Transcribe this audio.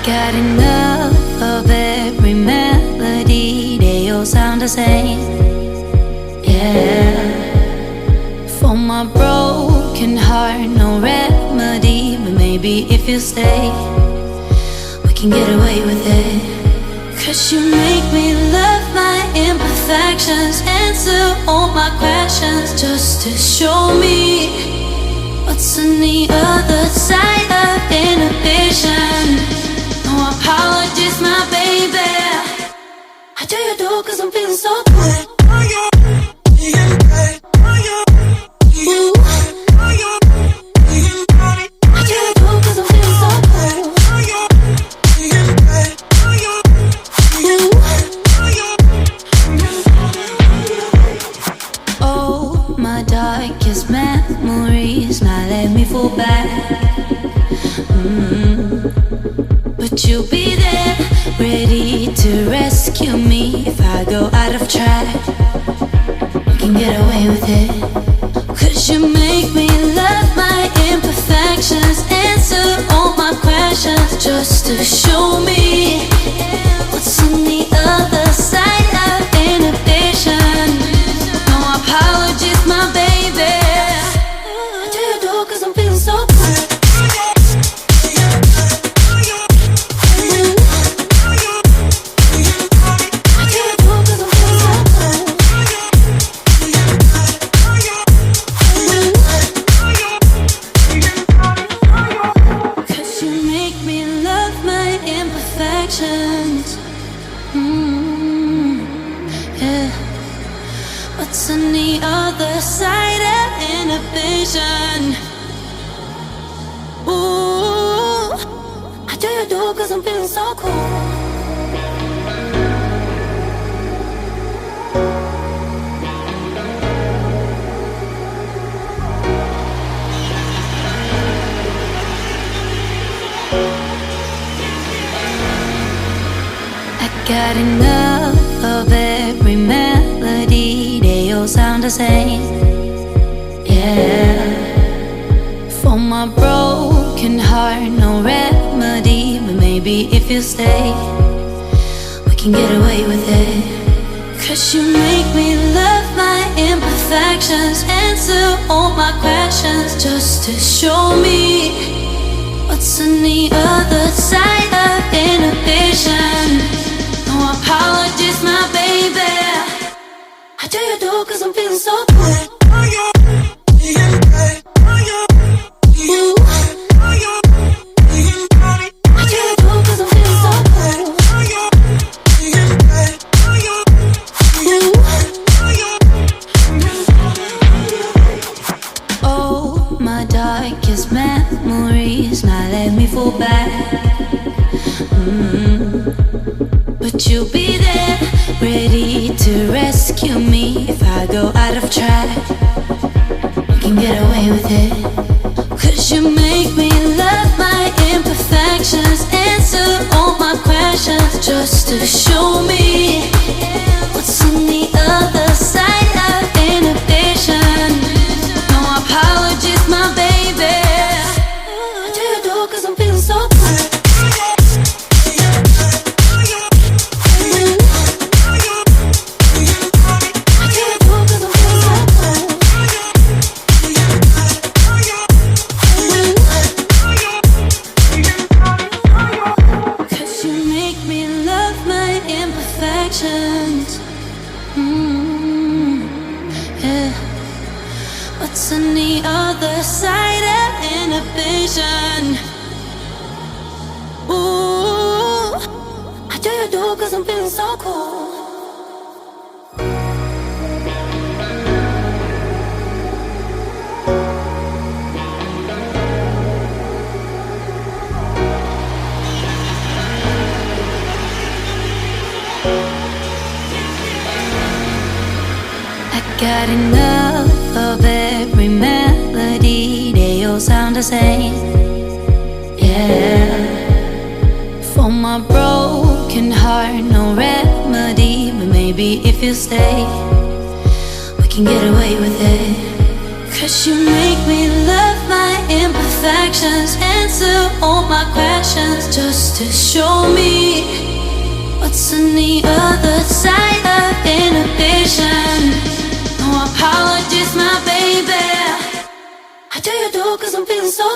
Got enough of every melody, they all sound the same. Yeah. For my broken heart, no remedy. But maybe if you stay, we can get away with it. 'Cause you make me love my imperfections, answer all my questions, just to show me what's on the other side of inhibition. No apologies, my baby. I do you do 'cause I'm feeling so good. Ooh. I do you do 'cause I'm feeling so good. Ooh. Oh, my darkest memories now let me fall back. But you'll be there, ready to rescue me if I go out of track. We can get away with it. 'Cause you make me love my imperfections, answer all my questions, just to show me what's on the other side of inhibition. No apologies, my baby. I do you do 'cause I'm feeling so good. Yeah. What's on the other side of inhibition? Ooh, I do you do 'cause I'm feeling so cool. Got enough of every melody, they all sound the same. Yeah. For my broken heart, no remedy. But maybe if you stay, we can get away with it. 'Cause you make me love my imperfections, answer all my questions, just to show me what's on the other side of inhibition. No apologies, my baby. I do you do 'cause I'm feeling so good. Ooh. I do you do 'cause I'm feeling so good. Ooh. Oh, my darkest memories now let me fall back. But you'll be there, ready to rescue me if I go out of track. We can get away with it. 'Cause you make me love my imperfections, answer all my questions, just to show me what's on the other side of inhibition. No apologies, my baby. I do you do 'cause I'm feeling so good. Yeah. What's on the other side of inhibition? Ooh, I do you do 'cause I'm feeling so cool. Got enough of every melody, they all sound the same. Yeah. For my broken heart, no remedy. But maybe if you stay, we can get away with it. 'Cause you make me love my imperfections, and answer all my questions, just to show me what's on the other side of inhibition. No apologies, my baby. How do you do? 'Cause I'm feeling so